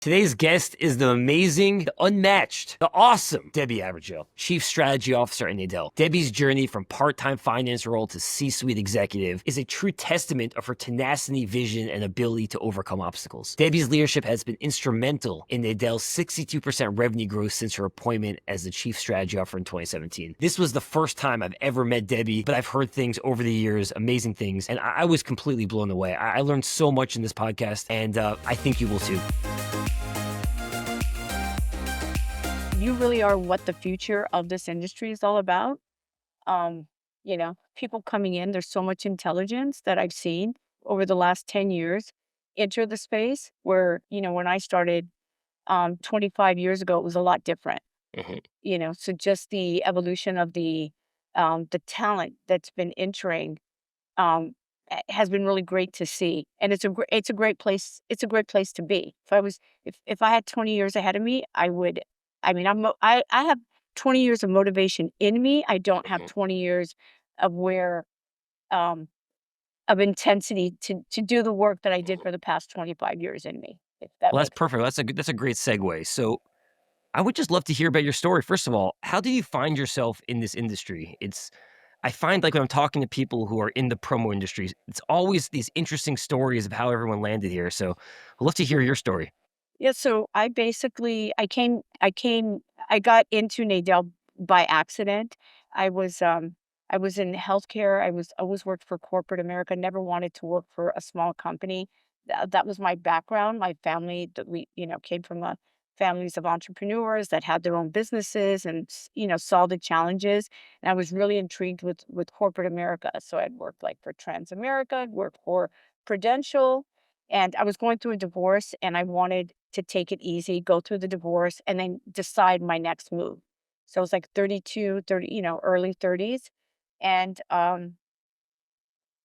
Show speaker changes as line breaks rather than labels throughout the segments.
Today's guest is the amazing, the unmatched, the awesome Debbie Abergel, Chief Strategy Officer at Nadel. Debbie's journey from part-time finance role to C-suite executive is a true testament of her tenacity, vision, and ability to overcome obstacles. Debbie's leadership has been instrumental in Nadel's 62% revenue growth since her appointment as the Chief Strategy Officer in 2017. This was the first time I've ever met Debbie, but I've heard things over the years, amazing things, and I was completely blown away. I learned so much in this podcast, and I think you will too.
You really are what the future of this industry is all about. Um, People coming in, there's so much intelligence that I've seen over the last 10 years enter the space where, when I started 25 years ago, it was a lot different.
Mhm.
So just the evolution of the talent that's been entering um, has been really great to see. And it's a great place. It's a great place to be. If I had 20 years ahead of me, I would. I mean, I have 20 years of motivation in me. I don't have
Mhm.
20 years of where um, of intensity to do the work that I did for the past 25 years in me. If that
Well, that's
makes sense.
perfect. That's a great segue. So I would just love to hear about your story. First of all, how do you find yourself in this industry? I find like when I'm talking to people who are in the promo industry, it's always these interesting stories of how everyone landed here. So I'd love to hear your story.
Yeah, so I basically I got into Nadel by accident. I was um I was in healthcare. I always worked for corporate America, never wanted to work for a small company. That was my background. My family that we, came from families of entrepreneurs that had their own businesses and saw the challenges. And I was really intrigued with corporate America. So I'd worked like for Transamerica, I'd worked for Prudential, and I was going through a divorce and I wanted to take it easy, go through the divorce, and then decide my next move. So I was like 32, 30, early 30s. And,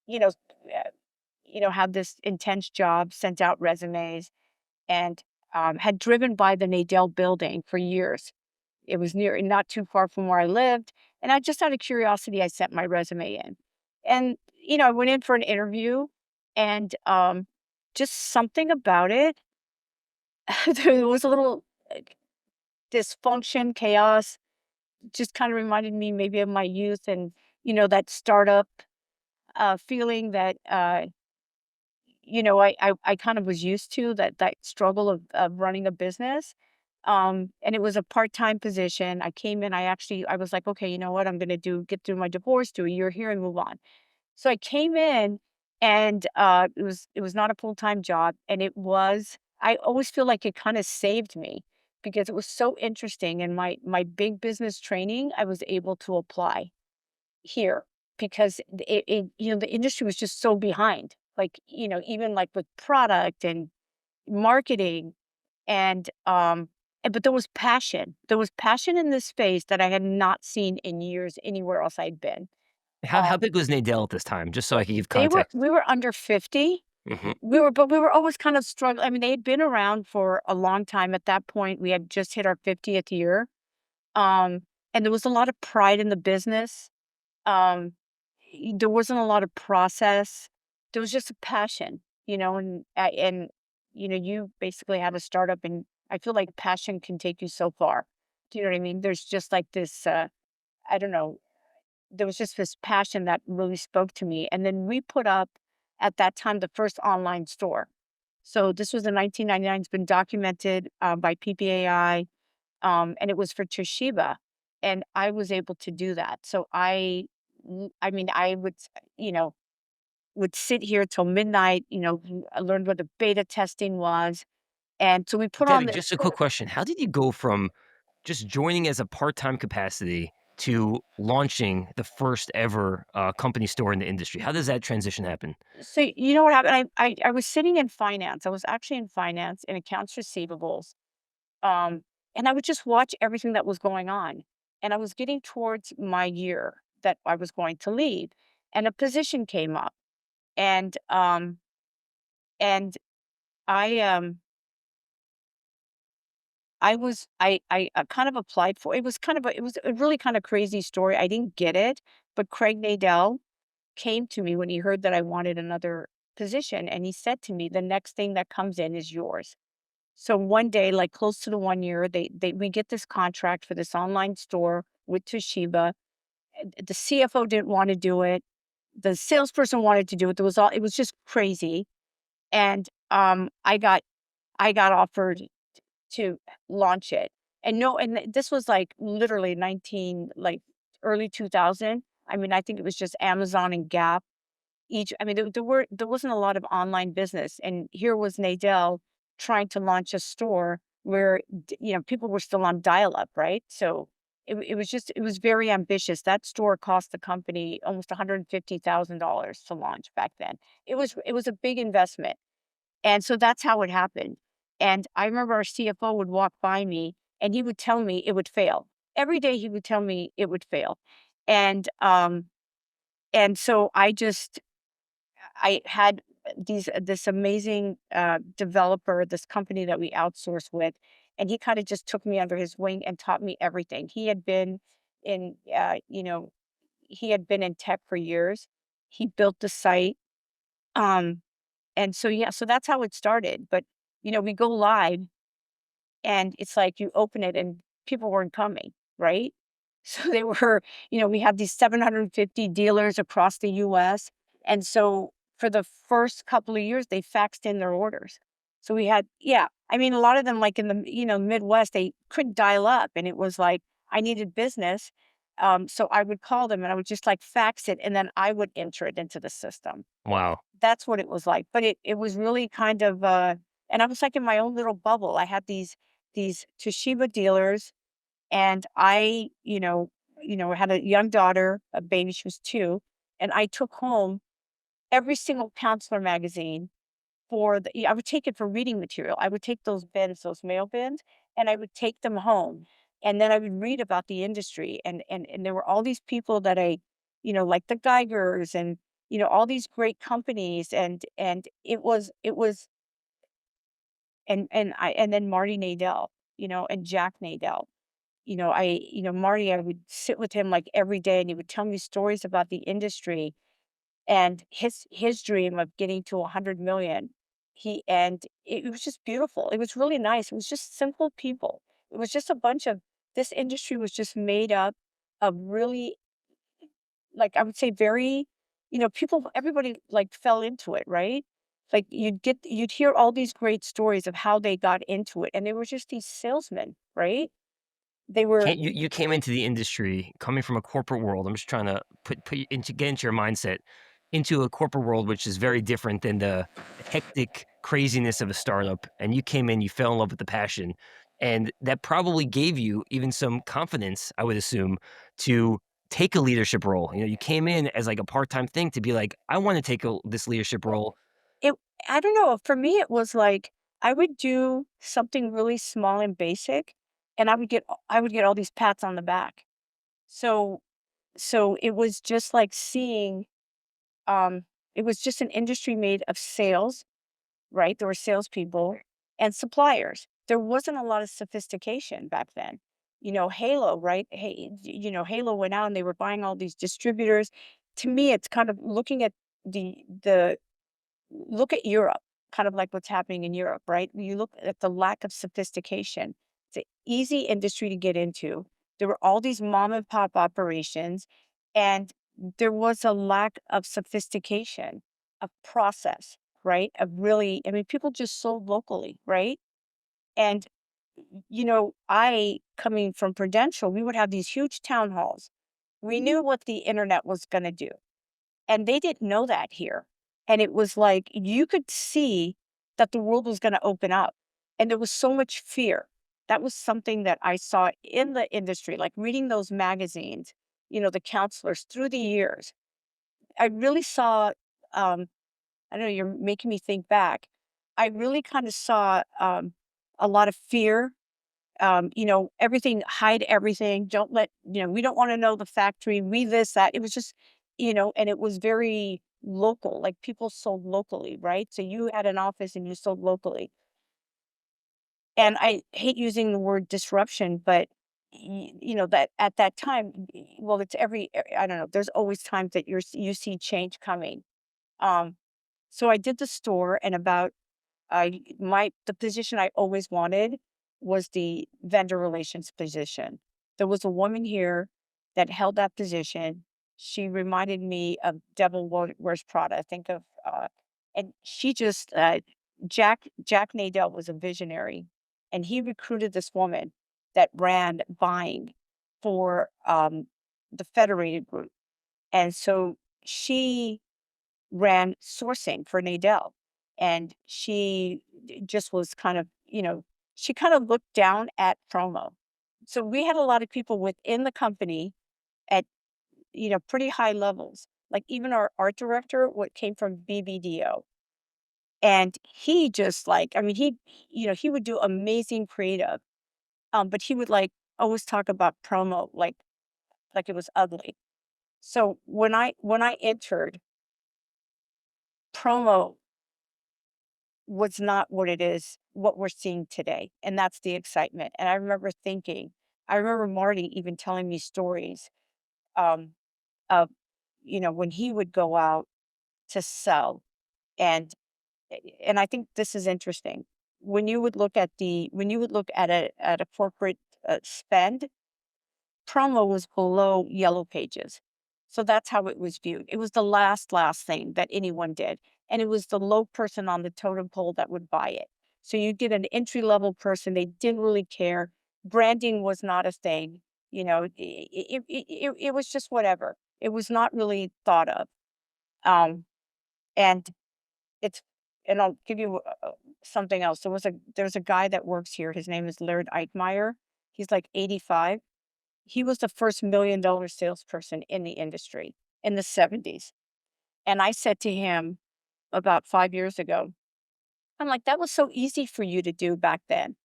you know, uh, had this intense job, sent out resumes, and had driven by the Nadel building for years. It was not too far from where I lived. And I just out of curiosity, I sent my resume in. And, I went in for an interview and just something about it. There was a little dysfunction, chaos, just kind of reminded me maybe of my youth and, that startup feeling that, I kind of was used to that struggle of running a business. And it was a part-time position. I came in, I was like, okay, you know what? I'm going to get through my divorce, do a year here and move on. So I came in and it was not a full-time job. And I always feel like it kind of saved me because it was so interesting. And my big business training, I was able to apply here because the industry was just so behind. Like, even like with product and marketing and but there was passion. There was passion in this space that I had not seen in years anywhere else I'd been.
How
Um,
big was Nadel at this time? Just so I can give
They were
context.
we were under 50.
Hmm.
We were always kind of struggling. I mean, they had been around for a long time. At that point, we had just hit our 50th year. Um, and there was a lot of pride in the business. Um, there wasn't a lot of process. There was just a passion, and you basically have a startup, and I feel like passion can take you so far. Do you know what I mean? There's just like this, I don't know, there was just this passion that really spoke to me. And then we put up at that time the first online store. So this was in 1999. It's been documented by PPAI, and it was for Toshiba, and I was able to do that. So I mean, I you know, would sit here till midnight. I learned what the beta testing was, and so we put on
Debbie,
this.
just a quick question. How did you go from just joining as a part-time capacity to launching the first ever company store in the industry? How does that transition happen?
So you know what happened? I was sitting in finance. I was actually in finance in accounts receivables, um, and I would just watch everything that was going on. And I was getting towards my year that I was going to leave, and a position came up, and and I I kind of applied for it. It was a really kind of crazy story. I didn't get it, but Craig Nadel came to me when he heard that I wanted another position, and he said to me, "The next thing that comes in is yours." So one day, like close to the 1 year, they we get this contract for this online store with Toshiba. The CFO didn't want to do it. The salesperson wanted to do it. It was just crazy. And I got offered to launch it. And no, and this was like literally 19, like early 2000. I mean, I think it was just Amazon and Gap. I mean, there wasn't a lot of online business. And here was Nadel trying to launch a store where, people were still on dial up, right? So it was very ambitious. That store cost the company almost $150,000 to launch back then. It was a big investment. And so that's how it happened. And I remember our CFO would walk by me and he would tell me it would fail. Every day he would tell me it would fail. And so I had this amazing developer, this company that we outsource with, and he kind of just took me under his wing and taught me everything. In he had been in tech for years. He built the site. Um, and so, yeah, so that's how it started. But, we go live and it's like you open it and people weren't coming, right? So we have these 750 dealers across the US. And so for the first couple of years, they faxed in their orders. So yeah, I mean, a lot of them, like in the, Midwest, they couldn't dial up. And it was like, I needed business. So I would call them and I would just like fax it and then I would enter it into the system.
Wow.
That's what it was like, but it was really kind of, and I was, like, in my own little bubble. I had these Toshiba dealers, and had a young daughter, a baby, she was 2, and I took home every single counselor magazine I would take it for reading material. I would take those bins, those mail bins, and I would take them home, and then I would read about the industry, and there were all these people that like the Geigers and, all these great companies, and it was and then Marty Nadel, and Jack Nadel. Marty, I would sit with him like every day, and he would tell me stories about the industry and his dream of getting to 100 million. It was just beautiful. It was really nice. It was just simple people. It was just a bunch of this industry was just made up of really, like, I would say, very, people, everybody like fell into it, right? Like you'd hear all these great stories of how they got into it, and they were just these salesmen, right? They were.
Can't you came into the industry coming from a corporate world. I'm just trying to put you into get into your mindset into a corporate world, which is very different than the hectic craziness of a startup. And you came in, you fell in love with the passion, and that probably gave you even some confidence, I would assume, to take a leadership role. You came in as like a part-time thing to be like, I want to take this leadership role.
It I don't know, for me, it was like, I would do something really small and basic, and I would get all these pats on the back. So it was just like seeing, um it was just an industry made of sales, right? There were salespeople and suppliers. There wasn't a lot of sophistication back then. Halo, right? Halo went out and they were buying all these distributors. To me, it's kind of looking at the look at Europe, kind of like what's happening in Europe, right? You look at the lack of sophistication. It's an easy industry to get into. There were all these mom and pop operations, and there was a lack of sophistication, of process, right? Of really, I mean, people just sold locally, right? And, I, coming from Prudential, we would have these huge town halls. We knew what the internet was going to do, and they didn't know that here. And it was like you could see that the world was gonna open up, and there was so much fear. That was something that I saw in the industry, like reading those magazines, the counselors through the years. I really saw, I don't know, you're making me think back. I really kind of saw, a lot of fear, everything, hide everything. Don't let, we don't want to know the factory, we this, that. It was just, and it was very local, like people sold locally, right? So you had an office and you sold locally. And I hate using the word disruption, but that at that time, well, I don't know, there's always times that you see change coming. Um, so I did the store, and about the position I always wanted was the vendor relations position. There was a woman here that held that position. She reminded me of Devil Wears Prada. I think of, and she just, Jack Nadel was a visionary, and he recruited this woman that ran buying for the Federated Group. And so she ran sourcing for Nadel. And she just was kind of, she kind of looked down at promo. So we had a lot of people within the company at, pretty high levels. Like even our art director, what came from BBDO. And he just like, I mean, he would do amazing creative. But he would like always talk about promo like it was ugly. So when I entered, promo was not what it is, what we're seeing today. And that's the excitement. And I remember Marty even telling me stories um, of, when he would go out to sell. And and I think this is interesting. When you would look at a corporate spend, promo was below Yellow Pages. So that's how it was viewed. It was the last thing that anyone did. And it was the low person on the totem pole that would buy it. So you get an entry level person, they didn't really care. Branding was not a thing. It was just whatever. It was not really thought of. Um, and it's, and I'll give you something else. There's a guy that works here. His name is Laird Eichmeyer. He's like 85. He was the first $1 million salesperson in the industry in the 70s. And I said to him about 5 years ago, I'm like, that was so easy for you to do back then.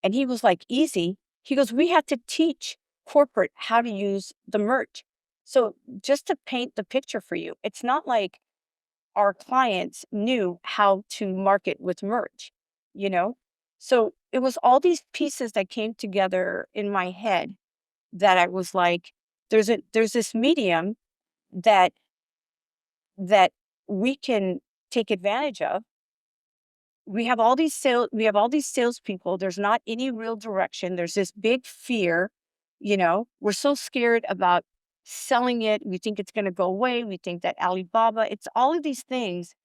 And he was like, easy. He goes, we had to teach corporate how to use the merch. So just to paint the picture for you, it's not like our clients knew how to market with merch, you know? So it was all these pieces that came together in my head that I was like, there's this medium that that we can take advantage of. We have all these salespeople. There's not any real direction. There's this big fear, We're so scared about selling it. We think it's gonna go away. We think that Alibaba, it's all of these things.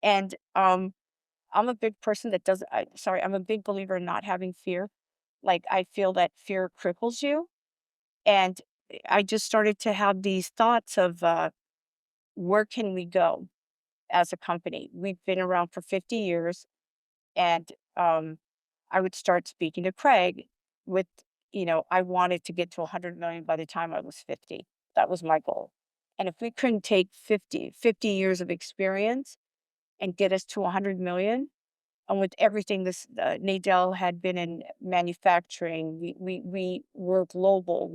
And I'm a big person that doesn't sorry, I'm a big believer in not having fear. Like I feel that fear cripples you. And I just started to have these thoughts of where can we go as a company? We've been around for 50 years, and I would start speaking to Craig with, I wanted to get to 100 million by the time I was 50. That was my goal. And if we couldn't take 50 years of experience and get us to 100 million, and with everything this Nadel had been in manufacturing, we were global.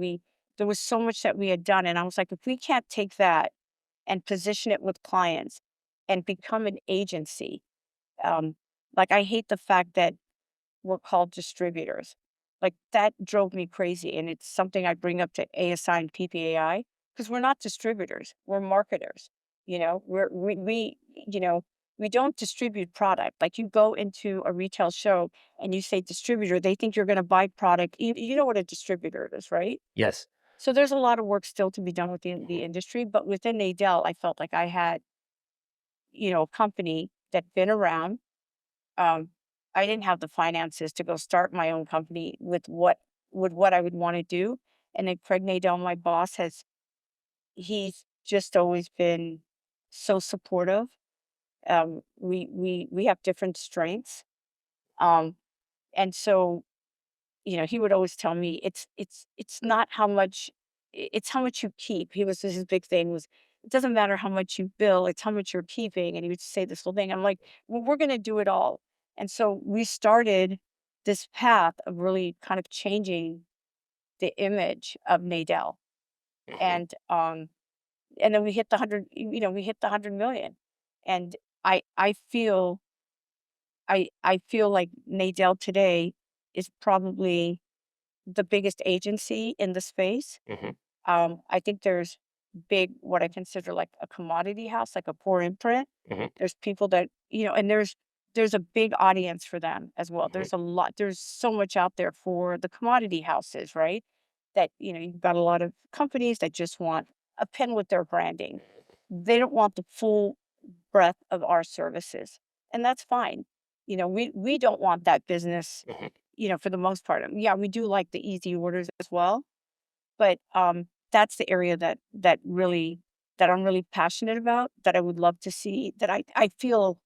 There was so much that we had done, and I was like, if we can't take that and position it with clients and become an agency, like I hate the fact that we're called distributors. Like that drove me crazy, and it's something I bring up to ASI and PPAI because we're not distributors, we're marketers. You know, we don't distribute product. Like you go into a retail show and you say distributor, they think you're going to buy product. You know what a distributor is, right?
Yes.
So there's a lot of work still to be done within the industry, but within Nadel, I felt like I had, a company that'd been around. um, I didn't have the finances to go start my own company with what I would want to do. And then Craig Nadel, my boss, he's just always been so supportive. We have different strengths. Um, and so, he would always tell me it's not how much it's how much you keep. His big thing was it doesn't matter how much you bill, it's how much you're keeping. And he would say this whole thing. I'm like, well, we're gonna do it all. And so we started this path of really kind of changing the image of Nadel.
Mhm.
And then we hit we hit the 100 million. And I feel I feel like Nadel today is probably the biggest agency in the space.
Mhm.
I think there's what I consider like a commodity house, like a poor imprint.
Mhm.
There's people that, and there's a big audience for them as well. There's so much out there for the commodity houses, right? That, you've got a lot of companies that just want a pen with their branding. They don't want the full breadth of our services, and that's fine. We don't want that business,
Mhm.
for the most part. Yeah, we do like the easy orders as well, but that's the area that I'm really passionate about, that I would love to see, that I feel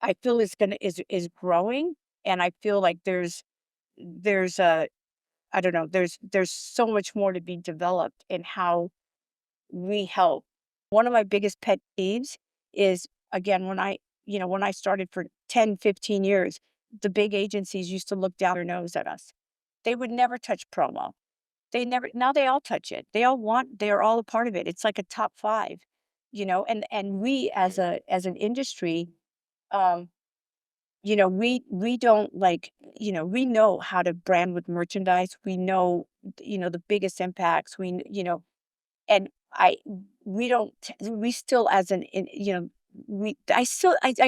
is growing, and I feel like there's a I don't know, there's so much more to be developed in how we help. One of my biggest pet peeves is, again, when I started for 10, 15 years, the big agencies used to look down their nose at us. They would never touch promo. They never Now they all touch it. They're all a part of it. It's like a top 5, and we as an industry, um, we don't like, we know how to brand with merchandise. We know, the biggest impacts. And I we don't we still as an in we I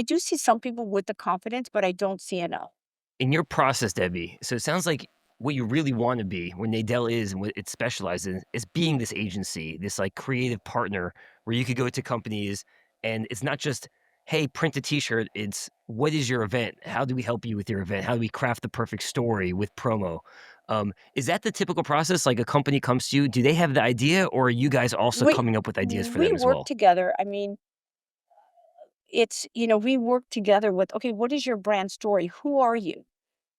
do see some people with the confidence, but I don't see enough.
In your process, Debbie, so it sounds like what you really want to be, what Nadel is and what it specializes in, is being this agency, this like creative partner where you could go to companies and it's not just, hey, print a t-shirt. It's what is your event? How do we help you with your event? How do we craft the perfect story with promo? Is that the typical process? Like a company comes to you, do they have the idea or are you guys also
We
coming up with ideas for
we
them as
work
well?
together. I mean, we work together with, okay, what is your brand story? Who are you?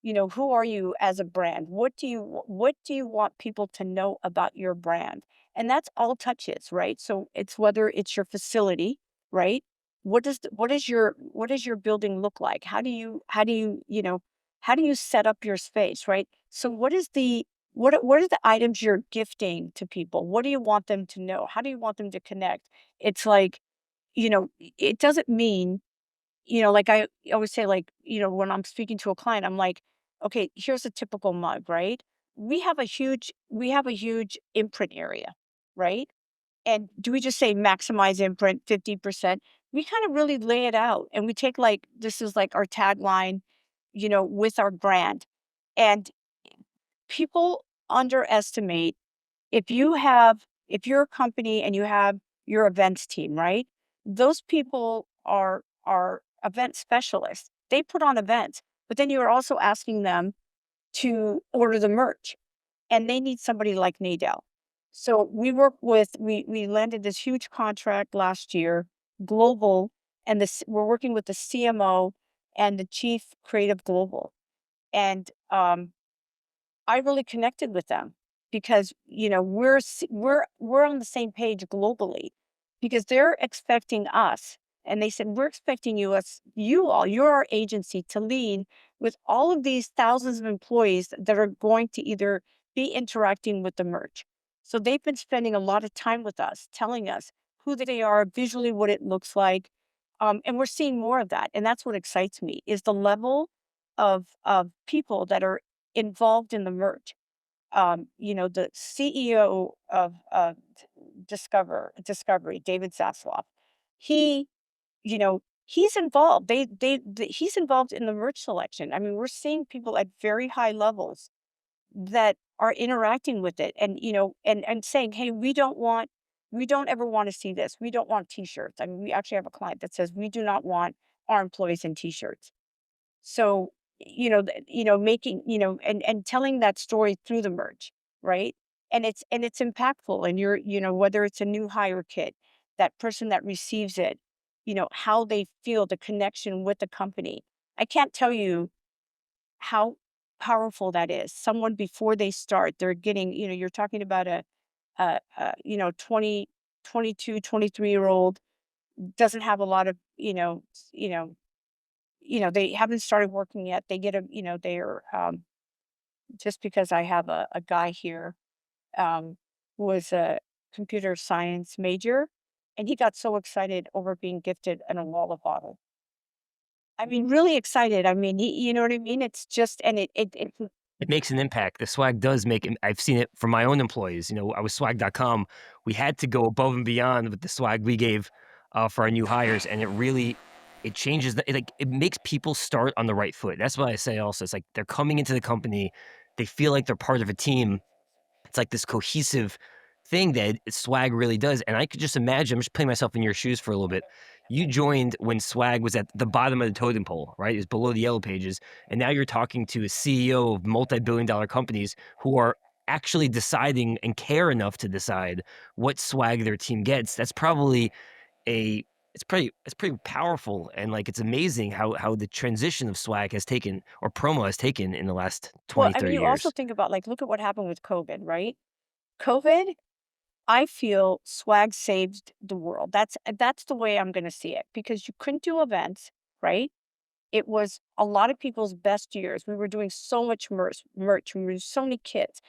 Who are you as a brand? What do you want people to know about your brand? And that's all touches, right? So it's whether it's your facility, right? What does your building look like? How do you set up your space, right? So what are the items you're gifting to people? What do you want them to know? How do you want them to connect? It's like, it doesn't mean, like I always say, like, when I'm speaking to a client, I'm like, okay, here's a typical mug, right? We have a huge imprint area, right? And do we just say maximize imprint 50%? We kind of really lay it out, and we take, like, this is like our tagline, with our brand. And people underestimate, if you're a company and you have your events team, right? Those people are event specialists. They put on events, but then you're also asking them to order the merch, and they need somebody like Nadel. So we landed this huge contract last year, global, and we're working with the CMO and the chief creative global. And I really connected with them because, we're on the same page globally, because they're expecting us, and they said, we're expecting you're our agency, to lead with all of these thousands of employees that are going to either be interacting with the merch. So they've been spending a lot of time with us, telling us who they are, visually what it looks like. And we're seeing more of that. And that's what excites me, is the level of people that are involved in the merge. The CEO of Discovery, David Zasloff, he, he's involved. He's involved in the merch selection. I mean, we're seeing people at very high levels that are interacting with it, and saying, hey, we don't ever want to see this. We don't want T-shirts. I mean, we actually have a client that says we do not want our employees in T-shirts. So, making, and telling that story through the merge, right? And it's impactful. And whether it's a new hire kit, that person that receives it, how they feel, the connection with the company. I can't tell you how powerful that is. Someone, before they start, they're getting, you're talking about a 20, 22, 23-year old, doesn't have a lot of, they haven't started working yet. They get they're, just because I have a guy here, um, who was a computer science major, and he got so excited over being gifted an Awala bottle. I mean, really excited. I mean, you know what I mean? It's just, and it
It makes an impact. The swag does make it. I've seen it from my own employees. I was swag.com. We had to go above and beyond with the swag we gave for our new hires, and it really it changes it makes people start on the right foot. That's what I say also. It's like they're coming into the company, they feel like they're part of a team. It's like this cohesive thing that swag really does. And I could just imagine, I'm just putting myself in your shoes for a little bit. You joined when swag was at the bottom of the totem pole, right? It was below the yellow pages. And now you're talking to a CEO of multi-billion-dollar companies who are actually deciding and care enough to decide what swag their team gets. That's probably a it's pretty powerful, and like it's amazing how the transition of swag has taken, or promo has taken, in the last
Well,
20,
I mean,
30
you also
years.
think about like, look at what happened with COVID, right? COVID, I feel swag saved the world. That's the way I'm gonna see it because you couldn't do events, right? It was a lot of people's best years. We were doing so much merch. We were doing so many kits.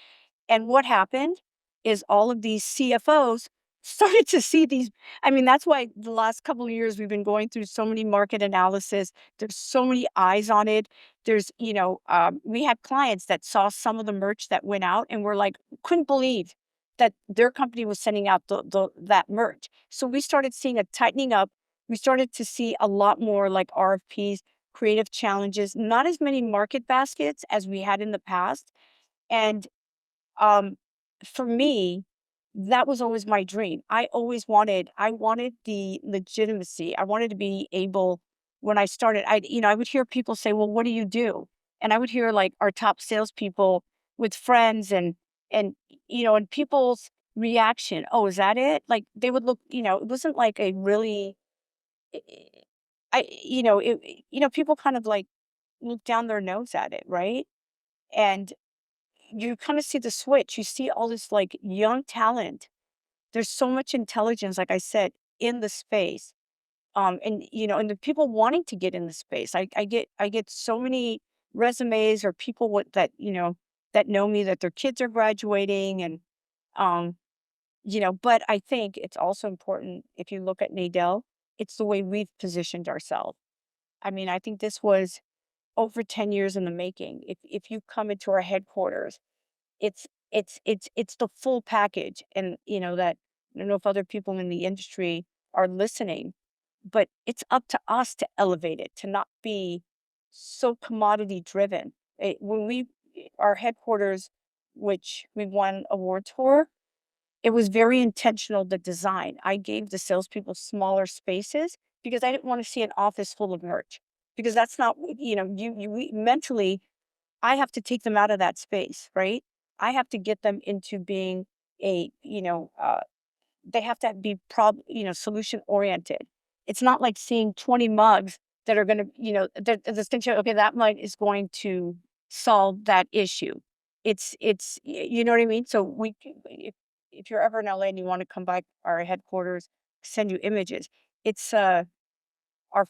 And what happened is all of these CFOs started to see these. I mean, that's why the last couple of years we've been going through so many market analysis. There's so many eyes on it. We had clients that saw some of the merch that went out and were like, couldn't believe that their company was sending out that merch. So we started seeing a tightening up. We started to see a lot more like RFPs, creative challenges, not as many market baskets as we had in the past. And um, for me, that was always my dream. I wanted the legitimacy. I wanted to be able, when I started, I would hear people say, well, what do you do? And I would hear like our top salespeople with friends and people's reaction. Oh, is that it? Like they would look, it wasn't like a really, I, I- you know, it, people kind of like look down their nose at it. Right. And you kind of see the switch. You see all this like young talent. There's so much intelligence, like I said, in the space. And the people wanting to get in the space. I get so many resumes or people that know me that their kids are graduating um, but I think it's also important if you look at Nadel, it's the way we've positioned ourselves. I mean, I think this was over 10 years in the making. If you come into our headquarters, it's the full package, and, that I don't know if other people in the industry are listening, but it's up to us to elevate it, to not be so commodity driven. Our headquarters, which we've won awards for, it was very intentional, the design. I gave the salespeople smaller spaces because I didn't want to see an office full of merch, because that's not, mentally, I have to take them out of that space, right? I have to get them into being a, they have to be solution oriented. It's not like seeing 20 mugs that are going to, that's going to show, okay, that mug is going to solve that issue. You know what I mean? So if you're ever in LA and you want to come by our headquarters, send you images. It's our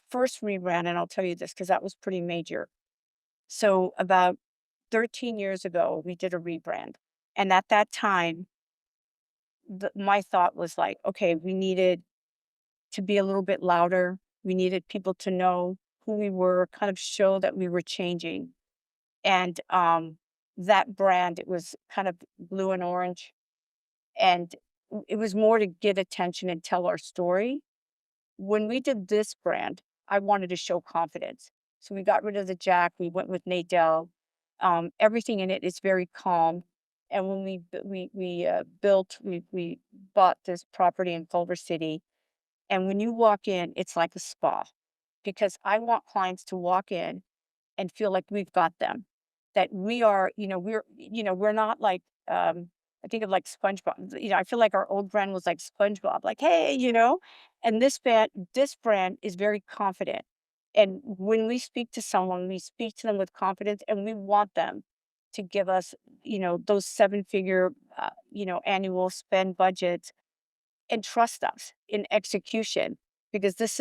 first rebrand, and I'll tell you this because that was pretty major. So about 13 years ago, we did a rebrand. And at that time, my thought was like, okay, we needed to be a little bit louder. We needed people to know who we were, kind of show that we were changing. And that brand, it was kind of blue and orange. And it was more to get attention and tell our story. When we did this brand, I wanted to show confidence. So we got rid of the Jack. We went with Nadel. Everything in it is very calm. And when we bought this property in Culver City. And when you walk in, it's like a spa, because I want clients to walk in and feel like we've got them, that we are, we're not like, I think of like SpongeBob. I feel like our old brand was like SpongeBob, like, hey, and this brand is very confident. And when we speak to someone, we speak to them with confidence, and we want them to give us, those seven-figure, annual spend budgets, and trust us in execution, because this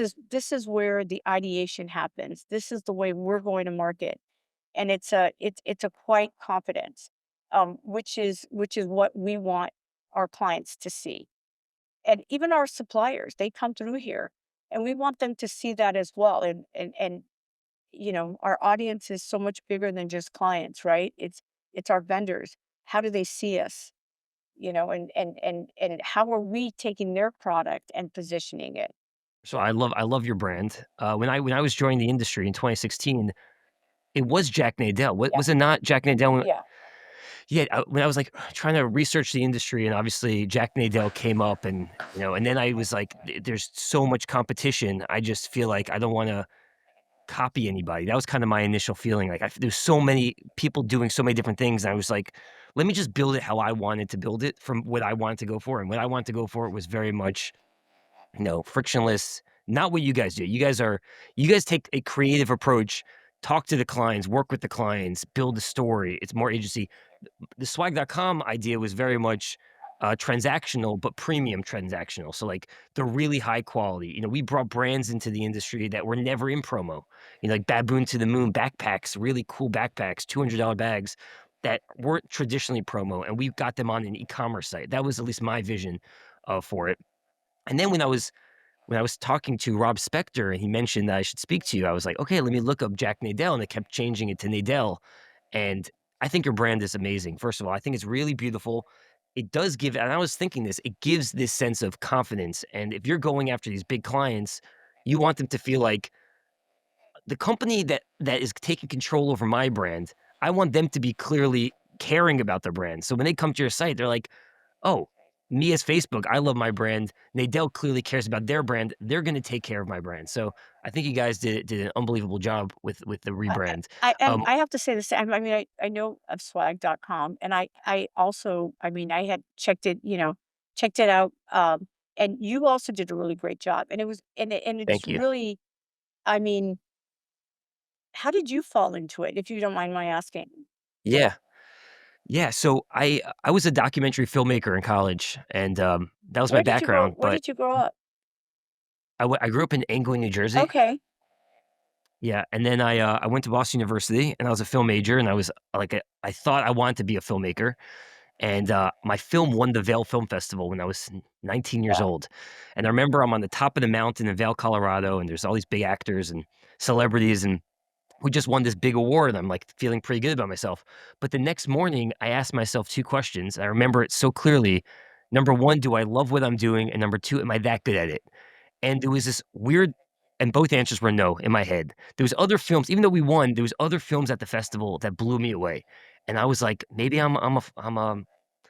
is where the ideation happens. This is the way we're going to market, and it's a quiet confidence, which is what we want our clients to see. And even our suppliers, they come through here, and we want them to see that as well. And our audience is so much bigger than just clients, right? It's our vendors. How do they see us? And how are we taking their product and positioning it?
So I love your brand. When I was joining the industry in 2016, it was Jack Nadel.
Yeah,
Was it not Jack Nadel?
yeah.
Yeah, when I was, like, trying to research the industry and obviously Jack Nadel came up and, and then I was like, There's so much competition. I just feel like I don't wanna copy anybody." That was kinda my initial feeling, like, there's so many people doing so many different things, and I was like, "Let me just build it how I wanted to build it from what I wanted to go for," and what I wanted to go for was very much, frictionless, not what you guys do. You guys take a creative approach, talk to the clients, work with the clients, build a story. It's more agency. The swag.com idea was very much transactional, but premium transactional. So, like, the really high quality. We brought brands into the industry that were never in promo. Like Baboon to the Moon backpacks, really cool backpacks, $200 bags that weren't traditionally promo, and we got them on an e-commerce site. That was at least my vision for it. And then when I was talking to Rob Spector and he mentioned that I should speak to you, I was like, okay, let me look up Jack Nadel, and I kept changing it to Nadel. And I think your brand is amazing. First of all, I think it's really beautiful. It does give, and I was thinking this, it gives this sense of confidence. And if you're going after these big clients, you want them to feel like the company that is taking control over my brand. I want them to be clearly caring about their brand. So when they come to your site, they're like, oh, me as Facebook, I love my brand. Nadel clearly cares about their brand. They're going to take care of my brand. So I think you guys did an unbelievable job with the
I
rebrand.
and
Um,
I have to say the same. I mean, I know of swag.com, and I also, I mean, I had checked it out, and you also did a really great job, and it's
Thank you.
really, I mean, how did you fall into it, if you don't mind my asking?
Yeah, yeah. So I was a documentary filmmaker in college, and that was my background.
Where
But
did you grow up?
I grew up in Angling, New Jersey.
Okay.
Yeah, and then I went to Boston University, and I was a film major, and I was I thought I wanted to be a filmmaker. And my film won the Vail Film Festival when I was 19 years
Wow.
old. And I remember I'm on the top of the mountain in Vail, Colorado, and there's all these big actors and celebrities, and we just won this big award. I'm like feeling pretty good about myself. But the next morning, I asked myself two questions. I remember it so clearly. Number one, do I love what I'm doing? And number two, am I that good at it? And there was this weird, and both answers were no in my head. There was other films, even though we won, there was other films at the festival that blew me away. And I was like, maybe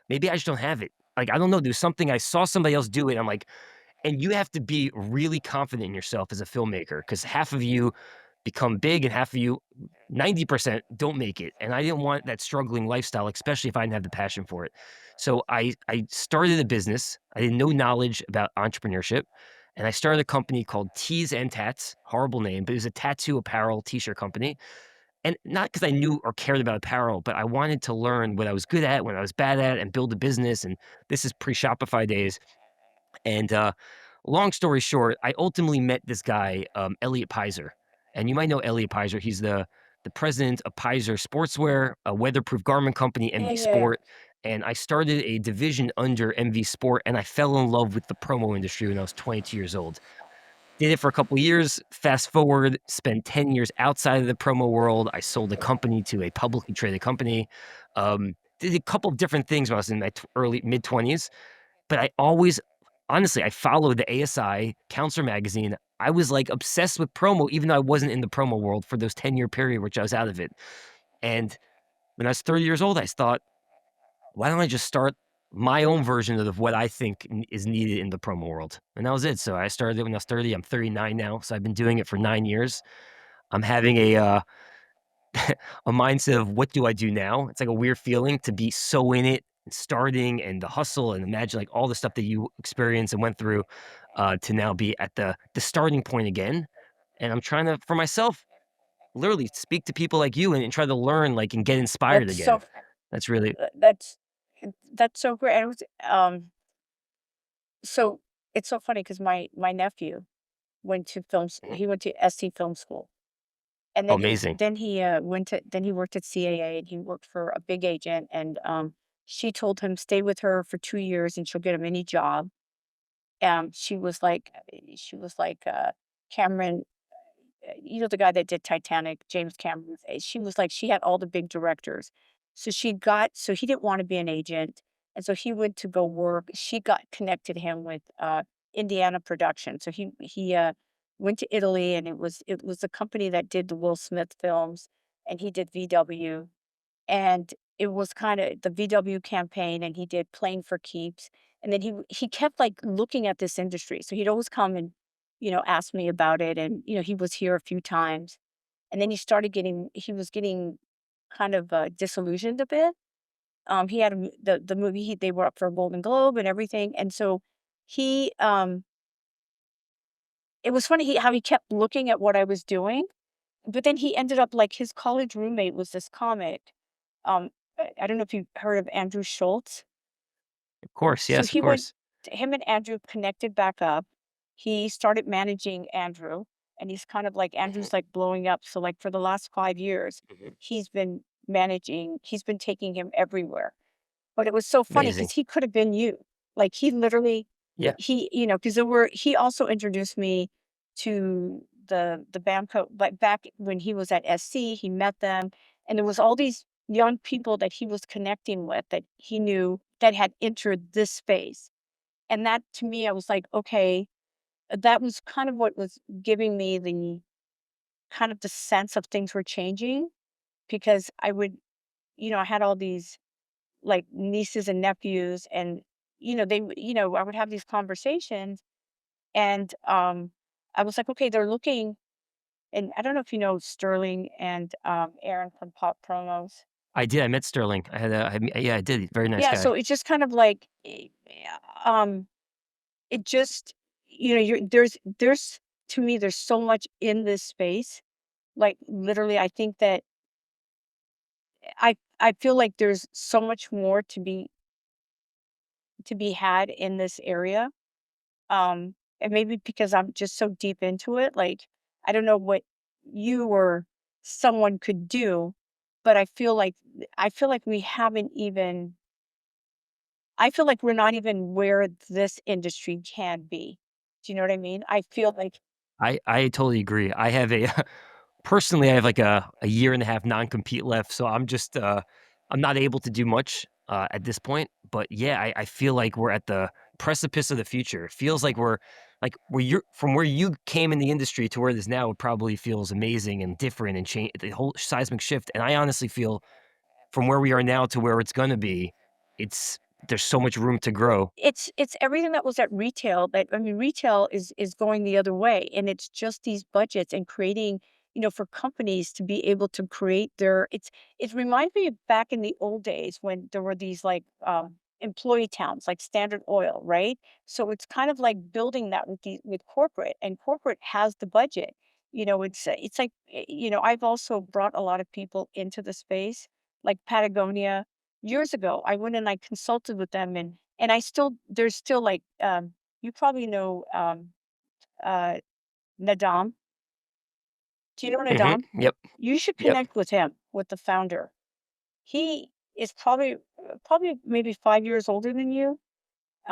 maybe I just don't have it. Like, I don't know. There's something I saw somebody else do it. I'm like, and you have to be really confident in yourself as a filmmaker because half of you become big and half of you, 90% don't make it. And I didn't want that struggling lifestyle, especially if I didn't have the passion for it. So I started a business. I had no knowledge about entrepreneurship. And I started a company called Tees and Tats, horrible name, but it was a tattoo apparel t-shirt company. And not because I knew or cared about apparel, but I wanted to learn what I was good at, what I was bad at, and build a business. And this is pre-Shopify days. And long story short, I ultimately met this guy, Elliot Pizer. And you might know Elliot Pizer. He's the president of Pizer Sportswear, a weatherproof garment company,
Yeah,
MV
yeah, yeah.
Sport. And I started a division under MV Sport, and I fell in love with the promo industry when I was 22 years old. Did it for a couple of years. Fast forward, spent 10 years outside of the promo world. I sold a company to a publicly traded company. Did a couple of different things when I was in my early mid 20s, but I always honestly, I followed the ASI Counselor magazine. I was, like, obsessed with promo even though I wasn't in the promo world for those 10-year period which I was out of it. And when I was 30 years old, I thought, "Why don't I just start my own version of what I think is needed in the promo world?" And that was it. So I started it when I was 30. I'm 39 now, so I've been doing it for 9 years. I'm having a mindset of what do I do now? It's like a weird feeling to be so in it, and starting and the hustle and imagine like all the stuff that you experienced and went through to now be at the starting point again. And I'm trying to, for myself, literally speak to people like you and try to learn like and get inspired
That's
again.
so
That's really
Th that's so great. And it was, so it's so funny because my nephew
Mhm.
he went to SC Film School, and
Amazing.
then he worked at CAA, and he worked for a big agent, and, she told him, "Stay with her for 2 years, and she'll get him any job." She was like, Cameron, the guy that did Titanic, James Cameron, she was like she had all the big directors. So he didn't wanna be an agent, and so he went to go work. She got connected him with, Indiana production. So he went to Italy, and it was a company that did the Will Smith films, and he did VW, and it was kinda the VW campaign, and he did Playing for Keeps, and then he kept, like, looking at this industry, so he'd always come and, ask me about it, and, he was here a few times, and then he was getting kind of, disillusioned a bit. He had a m the movie they were up for a Golden Globe and everything, and so he, it was funny how he kept looking at what I was doing, but then he ended up like, his college roommate was this comic. I don't know if you've heard of Andrew Schultz.
Of course,
So
yes, of
he went
course.
him and Andrew connected back up. He started managing Andrew, and he's kind of like
Mhm,
Andrew's, like, blowing up, so, like, for the last 5 years,
mhm.
he's been taking him everywhere. But it was so funny
Amazing.
because he could have been you. Like, he literally
Yeah,
because he also introduced me to the Bamco, but back when he was at SC, he met them, and there was all these young people that he was connecting with that he knew that had entered this space. And that to me, I was like, "Okay," that was kind of what was giving me the kind of the sense of things were changing because I had all these like nieces and nephews and I would have these conversations and I was like, okay, they're looking, and I don't know if you know Sterling and Aaron from Pop Promos.
I did, I met Sterling. Yeah, I did, very nice
Yeah, so
guy.
it's just kind of like um it just there's to me there's so much in this space. Like literally I think that I feel like there's so much more to be had in this area. And maybe because I'm just so deep into it, like, I don't know what you or someone could do, but I feel like we haven't even I feel like we're not even where this industry can be. Do you know what I mean? I feel like
I totally agree. I have a personally, I have, like, a year and a half non-compete left, so I'm not able to do much, at this point, but, yeah, I feel like we're at the precipice of the future. It feels like, where you came in the industry to where it is now, it probably feels amazing and different and change the whole seismic shift, and I honestly feel from where we are now to where it's gonna be, it's there's so much room to grow.
it's everything that was at retail, but I mean, retail is going the other way, and it's just these budgets and creating, for companies to be able to create it reminds me of back in the old days when there were these like employee towns like Standard Oil, right? So it's kind of like building that with corporate, and corporate has the budget. It's like I've also brought a lot of people into the space, like Patagonia. Years ago, I went and I consulted with them, and there's still, like, you probably know, uh, Nadam. Do you know
Mhm.
Nadam?
Yep.
You should
Yep.
connect with him, with the founder. He is probably maybe 5 years older than you.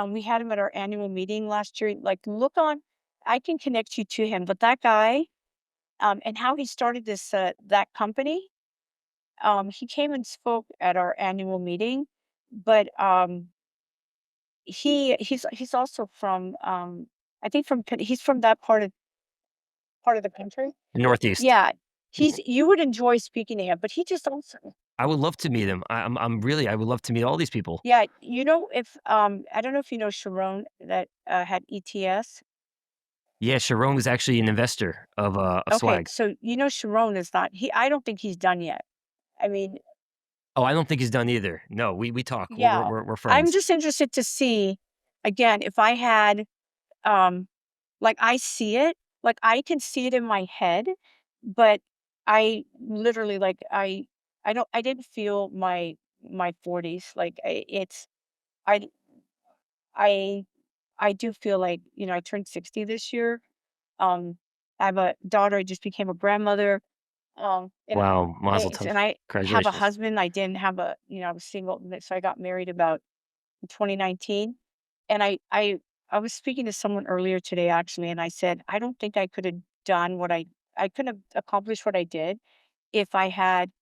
We had him at our annual meeting last year. Like, I can connect you to him, but that guy, and how he started that company, he came and spoke at our annual meeting, but, he's also from, I think he's from that part of the country.
Northeast.
Yeah,
Mhm.
you would enjoy speaking to him, but he just also
I would love to meet him. I'm really I would love to meet all these people.
yeah, if, I don't know if you know Sharon that, had ETS?
Yeah, Sharon was actually an investor of
Okay,
Swag.
so Sharon is not I don't think he's done yet. I mean,
Oh, I don't think he's done either. No, we talk.
yeah,
We're
I'm
friends.
just interested to see, again, if I had, um like, I see it, like, I can see it in my head, but I literally, like, I didn't feel my 40s, like, I I I do feel like, I turned 60 this year, I have a daughter, I just became a grandmother,
Wow, mazel
thanks,
tov.
and I have a
Congratulations.
husband, I didn't have I was single, so I got married about in 2019. And I was speaking to someone earlier today actually, and I said, I don't think I could have done I couldn't have accomplished what I did if I had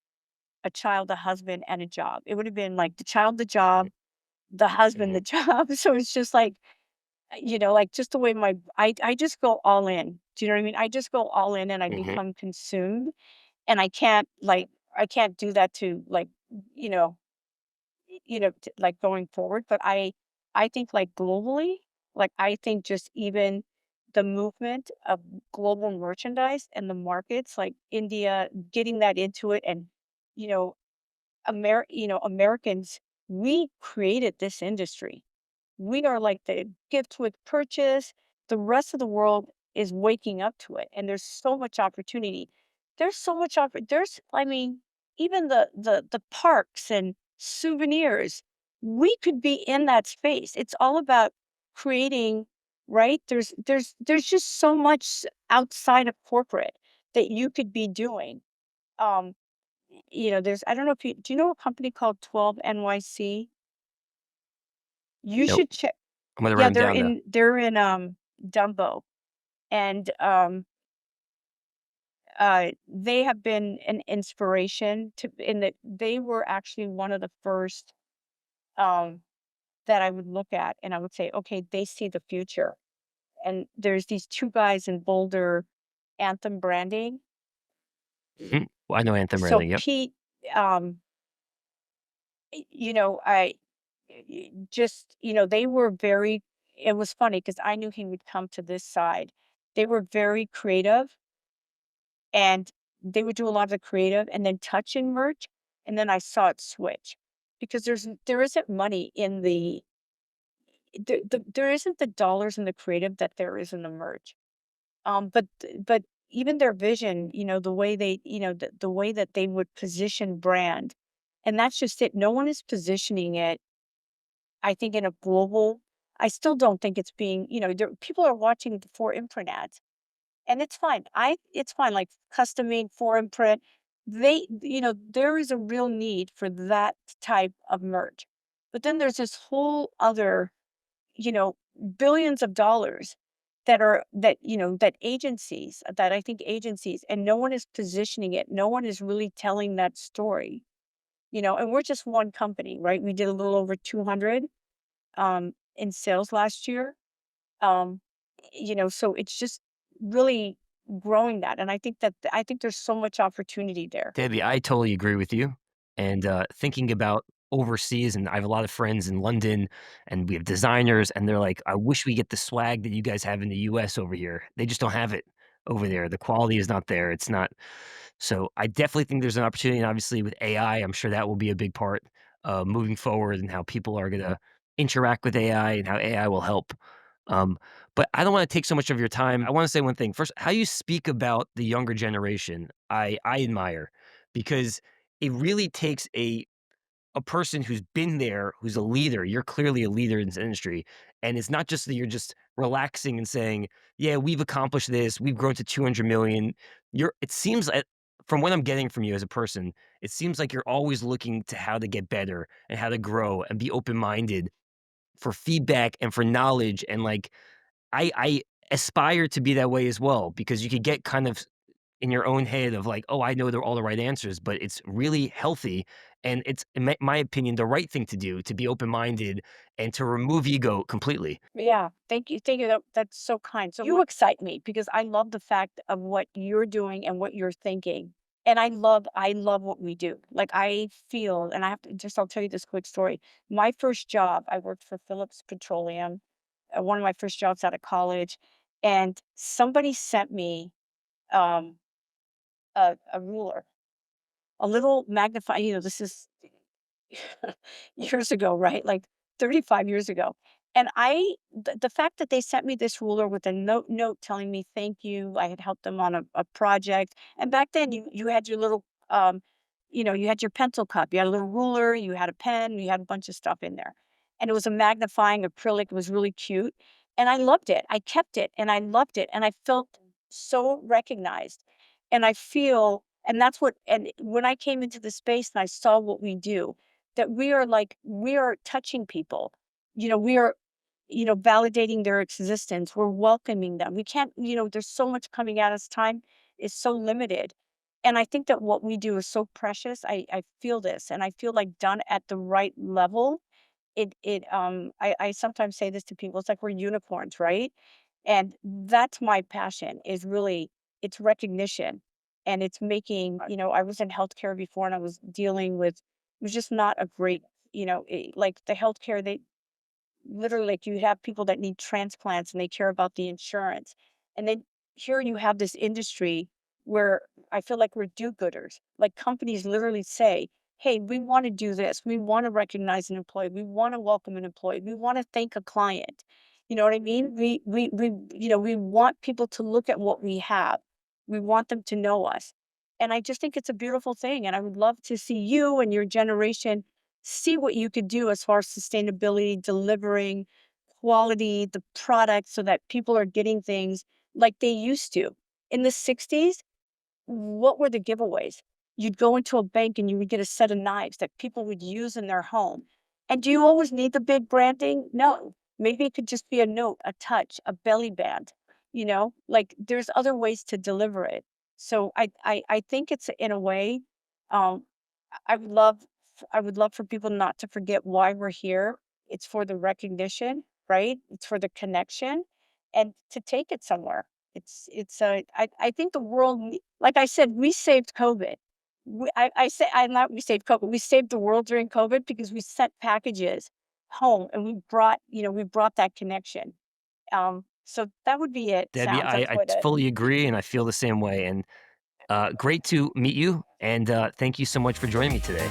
a child, a husband, and a job. It would have been like the child, the job, the husband, the
Mhm.
job. So it's just like like just the way I just go all in. Do you know what I mean? I just go all in and I
Hmm.
become consumed, and I can't do that to like, you know, like going forward. But I think like globally, like I think just even the movement of global merchandise and the markets like India getting that into it, and you know, Americans, we created this industry. We are like the gift with purchase. The rest of the world is waking up to it, and there's so much opportunity. There's so much there's I mean, even the parks and souvenirs, we could be in that space. It's all about creating, right? There's just so much outside of corporate that you could be doing. Um, there's I don't know if you do you know a company called 12 NYC? You
Nope.
should check.
I'm gonna write
Yeah,
them down though.
they're in, Dumbo, and, they have been an inspiration to in that they were actually one of the first, um, that I would look at, and I would say, "Okay, they see the future." And there's these 2 guys in Boulder, Anthem Branding.
Mhm. Well, I know Anthem
So
Railing. Yep.
Pete, um, just, they were very it was funny because I knew he would come to this side. They were very creative, and they would do a lot of the creative and then touch and merch, and then I saw it switch because there isn't money in there isn't the dollars in the creative that there is in the merch. But even their vision, the way the way that they would position brand, and that's just it. No one is positioning it, I think, in a global. I still don't think it's being, people are watching the 4 imprint ads. And it's fine. It's fine, like, custom made foreign print. There is a real need for that type of merch. But then there's this whole other, you know, billions of dollars that agencies, that I think agencies, and no one is positioning it. No one is really telling that story, and we're just one company, right? We did a little over 200 in sales last year. Um, so it's just really growing that, and I think there's so much opportunity there.
Debbie, I totally agree with you. And thinking about overseas, and I have a lot of friends in London, and we have designers, and they're like, I wish we get the swag that you guys have in the US over here. They just don't have it over there. The quality is not there. It's not. So I definitely think there's an opportunity. And obviously, with AI, I'm sure that will be a big part moving forward and how people are going to interact with AI and how AI will help. Um, but I don't want to take so much of your time. I want to say one thing. First, how you speak about the younger generation, I admire because it really takes a person who's been there, who's a leader. You're clearly a leader in this industry, and it's not just that you're just relaxing and saying, "Yeah, we've accomplished this. We've grown to 200 million." It seems like, from what I'm getting from you as a person, it seems like you're always looking to how to get better and how to grow and be open minded for feedback and for knowledge. And like, I aspire to be that way as well because you could get kind of in your own head of like, "Oh, I know they're all the right answers," but it's really healthy, and it's, in my opinion, the right thing to do to be open-minded and to remove ego completely.
Yeah, thank you. That's so kind. So you excite me because I love the fact of what you're doing and what you're thinking. And I love what we do. Like I feel, and I'll tell you this quick story. My first job, I worked for Phillips Petroleum, one of my first jobs out of college, and somebody sent me um, a ruler, a little magnifying. This is years ago, right? Like 35 years ago. And the fact that they sent me this ruler with a note telling me thank you, I had helped them on a project. And back then you had your little you had your pencil cup, you had a little ruler, you had a pen, you had a bunch of stuff in there. And it was a magnifying acrylic, it was really cute. And I loved it. I kept it and I loved it. And I felt so recognized. And I feel, and that's what, and when I came into the space and I saw what we do, that we are touching people. We are, validating their existence. We're welcoming them. We can't, there's so much coming at us. Time is so limited. And I think that what we do is so precious. I feel this and I feel like done at the right level. I sometimes say this to people, it's like we're unicorns, right? And that's my passion is really it's recognition and it's making, I was in healthcare before and I was dealing with it was just not a great, like the healthcare they literally like you have people that need transplants and they care about the insurance. And then here you have this industry where I feel like we're do-gooders. Like companies literally say, hey, we want to do this. We want to recognize an employee. We want to welcome an employee. We want to thank a client. You know what I mean? We want people to look at what we have. We want them to know us. And I just think it's a beautiful thing. And I would love to see you and your generation see what you could do as far as sustainability, delivering quality, the product so that people are getting things like they used to. In the 60s, what were the giveaways? You'd go into a bank and you would get a set of knives that people would use in their home. And do you always need the big branding? No. Maybe it could just be a note, a touch, a belly band, like there's other ways to deliver it. So I think it's in a way, um, I would love I would love for people not to forget why we're here. It's for the recognition, right? It's for the connection and to take it somewhere. I think the world like I said, we saved COVID. I say I not we saved COVID. We saved the world during COVID because we sent packages home and we brought that connection. So that would be it.
Debbie,
Sounds
I,
that's
I
what it.
fully agree, and I feel the same way. And great to meet you. And thank you so much for joining me today.